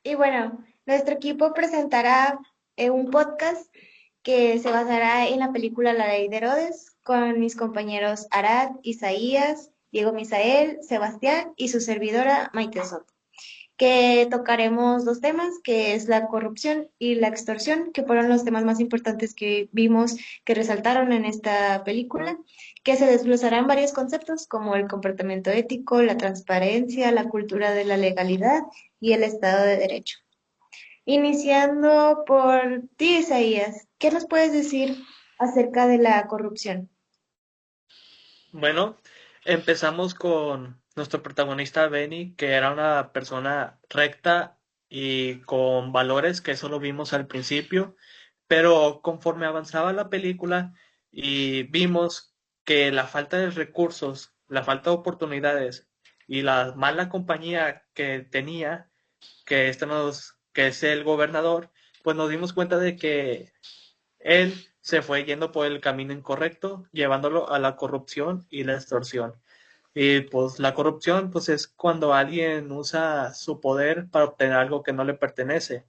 Y bueno, nuestro equipo presentará un podcast que se basará en la película La Ley de Herodes con mis compañeros Arad, Isaías, Diego Misael, Sebastián y su servidora Maite Soto, que tocaremos dos temas, que es la corrupción y la extorsión, que fueron los temas más importantes que vimos que resaltaron en esta película, que se desglosarán varios conceptos como el comportamiento ético, la transparencia, la cultura de la legalidad y el Estado de Derecho. Iniciando por ti, Isaías, ¿qué nos puedes decir acerca de la corrupción? Bueno, empezamos con nuestro protagonista Benny, que era una persona recta y con valores, que eso lo vimos al principio, pero conforme avanzaba la película y vimos que la falta de recursos, la falta de oportunidades y la mala compañía que tenía, que es el gobernador, pues nos dimos cuenta de que él se fue yendo por el camino incorrecto, llevándolo a la corrupción y la extorsión. Y pues la corrupción pues es cuando alguien usa su poder para obtener algo que no le pertenece.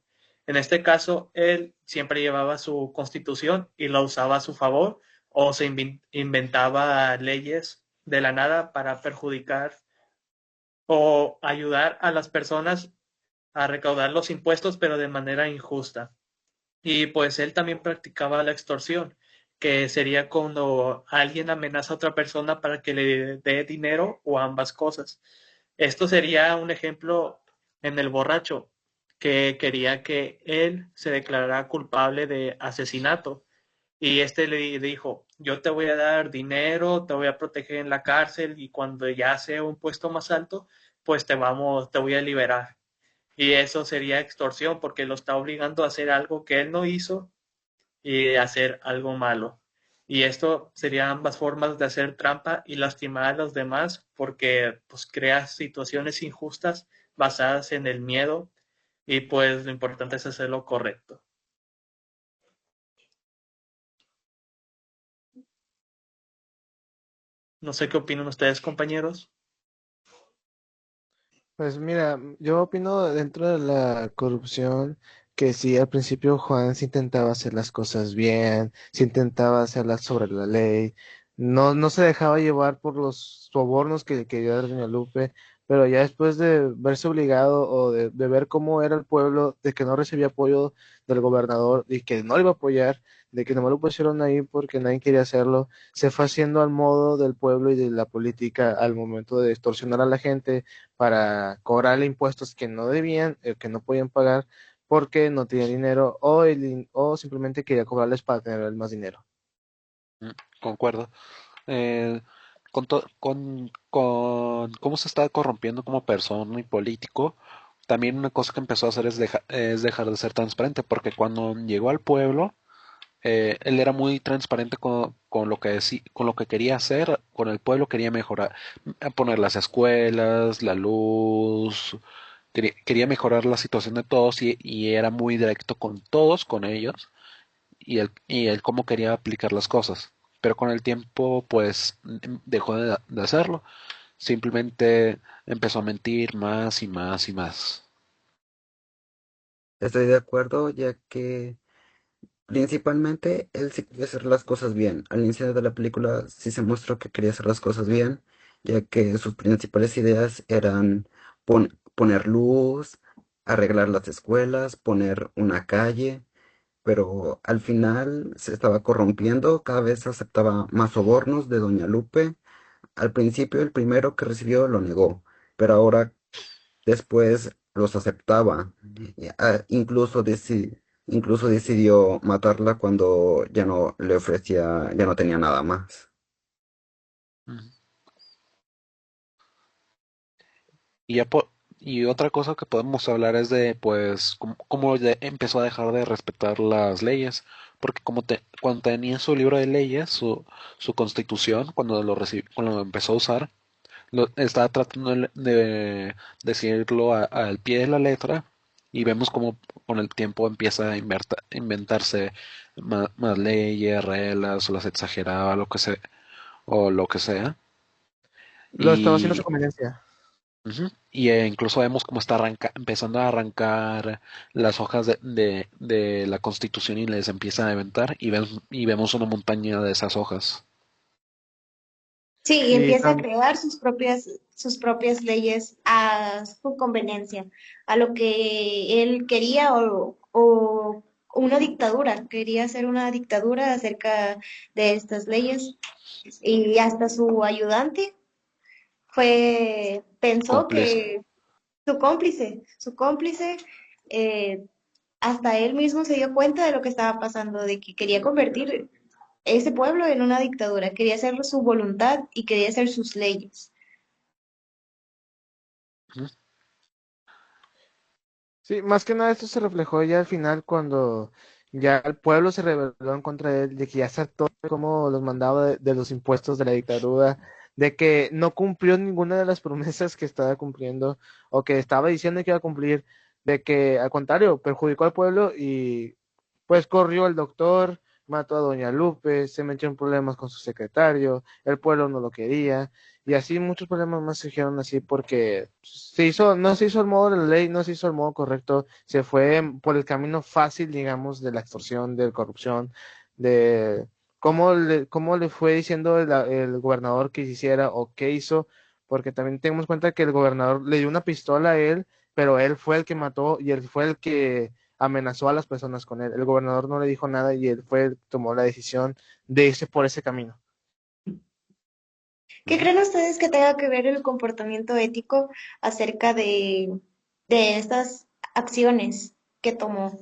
En este caso, él siempre llevaba su constitución y la usaba a su favor o se inventaba leyes de la nada para perjudicar o ayudar a las personas a recaudar los impuestos, pero de manera injusta. Y pues él también practicaba la extorsión, que sería cuando alguien amenaza a otra persona para que le dé dinero o ambas cosas. Esto sería un ejemplo en el borracho, que quería que él se declarara culpable de asesinato. Y este le dijo, yo te voy a dar dinero, te voy a proteger en la cárcel y cuando ya sea un puesto más alto, pues te voy a liberar. Y eso sería extorsión porque lo está obligando a hacer algo que él no hizo y hacer algo malo. Y esto serían ambas formas de hacer trampa y lastimar a los demás porque pues crea situaciones injustas basadas en el miedo y pues lo importante es hacer lo correcto. No sé qué opinan ustedes, compañeros. Pues mira, yo opino dentro de la corrupción que sí, al principio Juan sí intentaba hacer las cosas bien, sí intentaba hacerlas sobre la ley, no se dejaba llevar por los sobornos que quería dar Doña Lupe, pero ya después de verse obligado o de ver cómo era el pueblo, de que no recibía apoyo del gobernador y que no le iba a apoyar, de que nomás lo pusieron ahí porque nadie quería hacerlo, se fue haciendo al modo del pueblo y de la política al momento de extorsionar a la gente para cobrarle impuestos que no debían, que no podían pagar porque no tenían dinero o simplemente quería cobrarles para tener más dinero. Mm, concuerdo. Eh, con cómo se está corrompiendo como persona y político, también una cosa que empezó a hacer es dejar de ser transparente, porque cuando llegó al pueblo, él era muy transparente con lo con lo que quería hacer, con el pueblo quería mejorar, poner las escuelas, la luz, quería mejorar la situación de todos y era muy directo con todos, con ellos y él cómo quería aplicar las cosas. Pero con el tiempo, pues dejó de hacerlo. Simplemente empezó a mentir más y más y más. Estoy de acuerdo, ya que principalmente él sí quería hacer las cosas bien. Al inicio de la película sí se mostró que quería hacer las cosas bien, ya que sus principales ideas eran poner luz, arreglar las escuelas, poner una calle, pero al final se estaba corrompiendo, cada vez aceptaba más sobornos de Doña Lupe. Al principio el primero que recibió lo negó, pero ahora después los aceptaba. Incluso decidió matarla cuando ya no le ofrecía, ya no tenía nada más. Ujú. Y, y otra cosa que podemos hablar es de, pues, cómo empezó a dejar de respetar las leyes. Porque cuando tenía su libro de leyes, su constitución, cuando lo empezó a usar, estaba tratando de decirlo al pie de la letra y vemos cómo con el tiempo empieza a inventarse más leyes, reglas, o las exageraba, lo que sea, o lo que sea. Lo estaba haciendo a su Y conveniencia. Ujú. Y incluso vemos cómo está empezando a arrancar las hojas de la Constitución y les empieza a aventar y vemos una montaña de esas hojas. Sí, y Sí, empieza a crear sus propias leyes a su conveniencia, a lo que él quería o una dictadura, quería hacer una dictadura acerca de estas leyes y hasta su ayudante pensó Cómplice. que su cómplice, eh, hasta él mismo se dio cuenta de lo que estaba pasando, de que quería convertir ese pueblo en una dictadura, quería hacer su voluntad y quería hacer sus leyes. Ujú. sí, más que nada esto se reflejó ya al final cuando ya el pueblo se rebeló en contra de él, de que ya aceptó cómo los mandaba de los impuestos de la dictadura, de que no cumplió ninguna de las promesas que estaba cumpliendo o que estaba diciendo que iba a cumplir, de que al contrario, perjudicó al pueblo y pues corrió al doctor, mató a Doña Lupe, se metió en problemas con su secretario, el pueblo no lo quería, y así muchos problemas más surgieron así porque no se hizo el modo de la ley, no se hizo el modo correcto, se fue por el camino fácil, digamos, de la extorsión, de la corrupción, de cómo le fue diciendo el gobernador que hiciera o qué hizo, porque también tenemos cuenta que el gobernador le dio una pistola a él, pero él fue el que mató y él fue el que amenazó a las personas con él. El gobernador no le dijo nada y él fue el que tomó la decisión de irse por ese camino. ¿Qué Ujú. creen ustedes que tenga que ver el comportamiento ético acerca de estas acciones que tomó?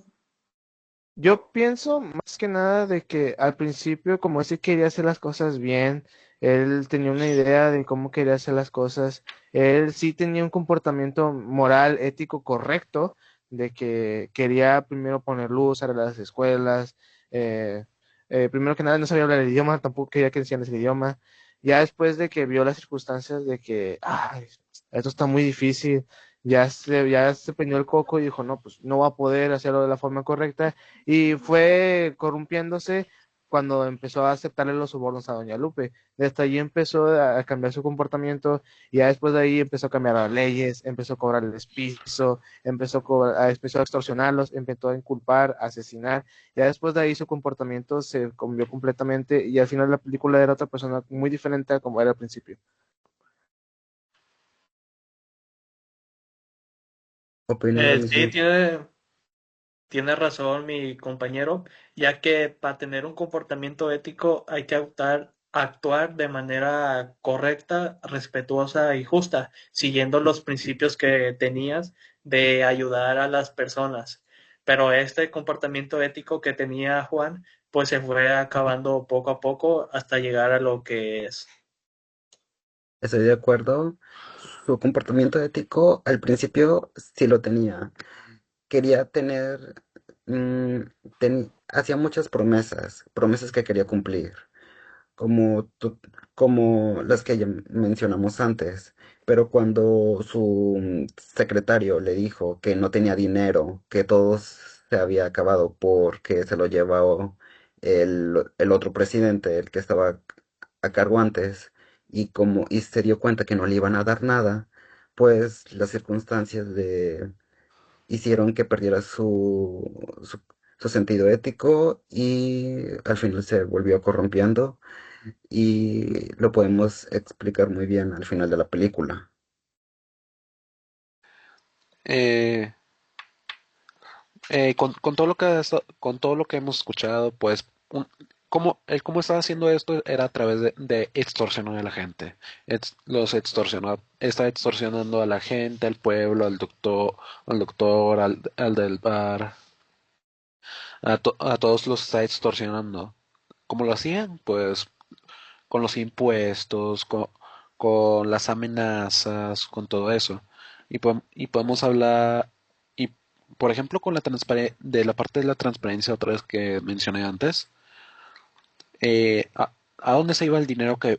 Yo pienso más que nada de que al principio, como ese quería hacer las cosas bien, él tenía una idea de cómo quería hacer las cosas, él sí tenía un comportamiento moral, ético correcto, de que quería primero poner luz, arreglar las escuelas, eh, primero que nada no sabía hablar el idioma, tampoco quería que enseñaran el idioma, ya después de que vio las circunstancias de que, ay, esto está muy difícil, ya se peñó el coco y dijo, no, pues no va a poder hacerlo de la forma correcta y fue corrompiéndose cuando empezó a aceptarle los sobornos a Doña Lupe. Desde allí empezó a cambiar su comportamiento y ya después de ahí empezó a cambiar las leyes, empezó a cobrarles piso, empezó a extorsionarlos, empezó a inculpar, a asesinar. Ya después de ahí su comportamiento se cambió completamente y al final la película era otra persona muy diferente a como era al principio. Opino lo Sí, mismo. tiene razón mi compañero, ya que para tener un comportamiento ético hay que actuar de manera correcta, respetuosa y justa, siguiendo los principios que tenías de ayudar a las personas. Pero este comportamiento ético que tenía Juan, pues se fue acabando poco a poco hasta llegar a lo que es. Estoy de acuerdo. Su comportamiento ético al principio sí lo tenía. Quería tener, mm, hacía muchas promesas, promesas que quería cumplir, como, como las que ya mencionamos antes. Pero cuando su secretario le dijo que no tenía dinero, que todo se había acabado porque se lo llevó el otro presidente, el que estaba a cargo antes, y se dio cuenta que no le iban a dar nada, pues las circunstancias hicieron que perdiera su sentido ético y al final se volvió corrompiendo y lo podemos explicar muy bien al final de la película. Eh, con todo lo que con todo lo que hemos escuchado, pues cómo estaba haciendo esto era a través de extorsionar a la gente. Los extorsionó, está extorsionando a la gente, al pueblo, al doctor, al del bar, a todos los está extorsionando. ¿Cómo lo hacían? Pues con los impuestos, con las amenazas, con todo eso. Y podemos hablar, y por ejemplo, con de la parte de la transparencia otra vez que mencioné antes, ¿a dónde se iba el dinero que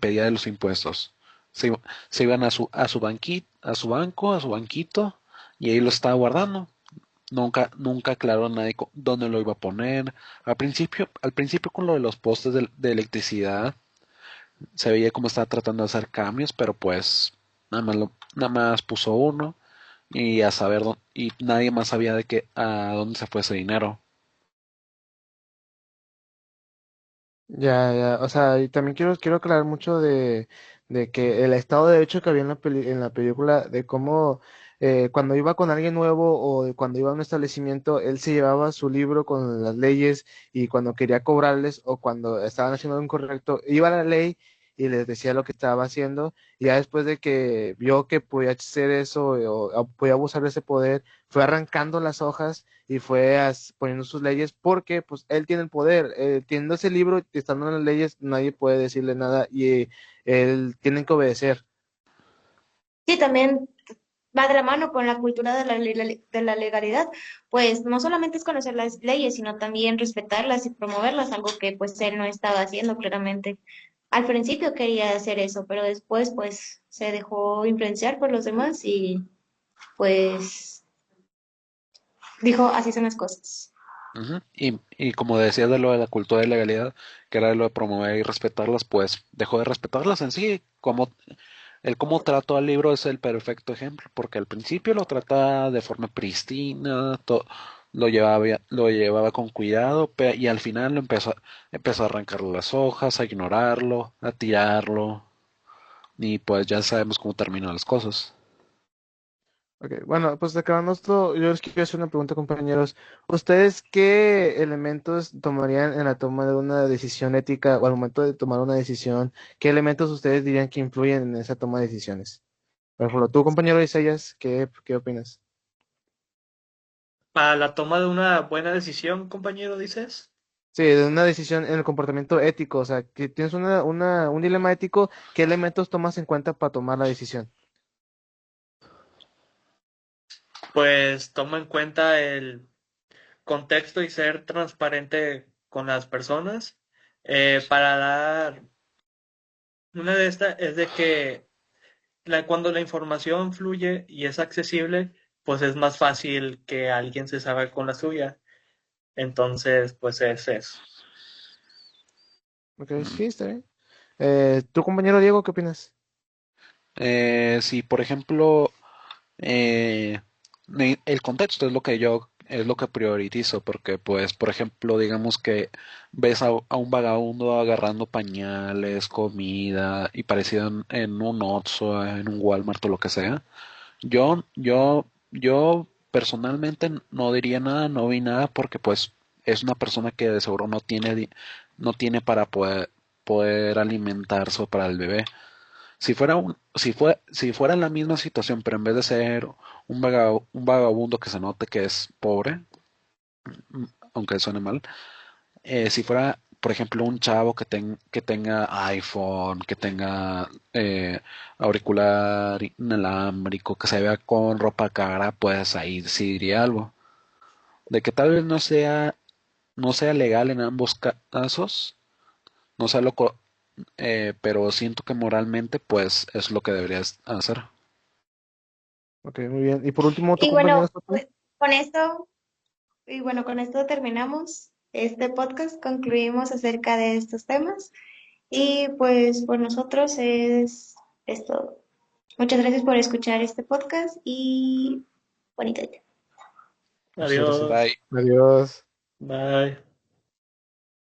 pedía de los impuestos? Se iban a su banco, a su banquito, y ahí lo estaba guardando. Nunca aclaró a nadie dónde lo iba a poner. Al principio con lo de los postes de electricidad, se veía como estaba tratando de hacer cambios, pero pues nada más puso uno y a saber y nadie más sabía de que a dónde se fue ese dinero. Ya, ya, o sea, y también quiero aclarar mucho de que el Estado de Derecho que había en en la película, de cómo cuando iba con alguien nuevo o de cuando iba a un establecimiento, él se llevaba su libro con las leyes y cuando quería cobrarles o cuando estaban haciendo algo incorrecto, iba a la ley y les decía lo que estaba haciendo y ya después de que vio que podía hacer eso o podía abusar de ese poder, fue arrancando las hojas y fue poniendo sus leyes porque pues él tiene el poder, teniendo ese libro y estando en las leyes nadie puede decirle nada y él tiene que obedecer. Sí, también va de la mano con la cultura de de la legalidad, pues no solamente es conocer las leyes, sino también respetarlas y promoverlas, algo que pues él no estaba haciendo claramente. Al principio quería hacer eso, pero después pues se dejó influenciar por los demás y pues dijo, así son las cosas. Ujú. Y como decía de lo de la cultura de legalidad, que era lo de promover y respetarlas, pues dejó de respetarlas en sí. Como el cómo trató al libro es el perfecto ejemplo, porque al principio lo trataba de forma pristina, lo llevaba con cuidado, y al final empezó a arrancarle las hojas, a ignorarlo, a tirarlo, y pues ya sabemos cómo terminan las cosas. Okay. Bueno, pues acabando esto, yo les quiero hacer una pregunta, compañeros. ¿Ustedes qué elementos tomarían en la toma de una decisión ética o al momento de tomar una decisión? ¿Qué elementos ustedes dirían que influyen en esa toma de decisiones? Por ejemplo, tú, compañero Isaías, ¿qué opinas? Para la toma de una buena decisión, compañero, dices. Sí, de una decisión en el comportamiento ético, o sea, que tienes un dilema ético, ¿qué elementos tomas en cuenta para tomar la decisión? Pues toma en cuenta el contexto y ser transparente con las personas. Para dar una de estas es de que cuando la información fluye y es accesible, pues es más fácil que alguien se salga con la suya. Entonces, pues es eso. Ok, sí, está bien. ¿Tu compañero Diego, qué opinas? Si por ejemplo Eh, el contexto es lo que priorizo, porque pues, por ejemplo, digamos que ves a un vagabundo agarrando pañales, comida y parecido en un Oxxo, en un Walmart o lo que sea. Yo personalmente no diría nada, no vi nada, porque pues es una persona que de seguro no tiene para poder alimentarse para el bebé. Si fuera la misma situación, pero en vez de ser un vagabundo que se note que es pobre, aunque suene mal, si fuera, por ejemplo, un chavo que tenga iPhone, que tenga auricular inalámbrico, que se vea con ropa cara, pues ahí sí diría algo. De que tal vez no sea legal en ambos casos, no sea pero siento que moralmente, pues es lo que deberías hacer. Ok, muy bien. Y por último, tu Y compañero bueno, Soto. pues con esto, y bueno, con esto terminamos este podcast, concluimos acerca de estos temas y pues por nosotros es todo. Muchas gracias por escuchar este podcast y bonito día. Muchas gracias. Adiós. Bye. Adiós. Bye.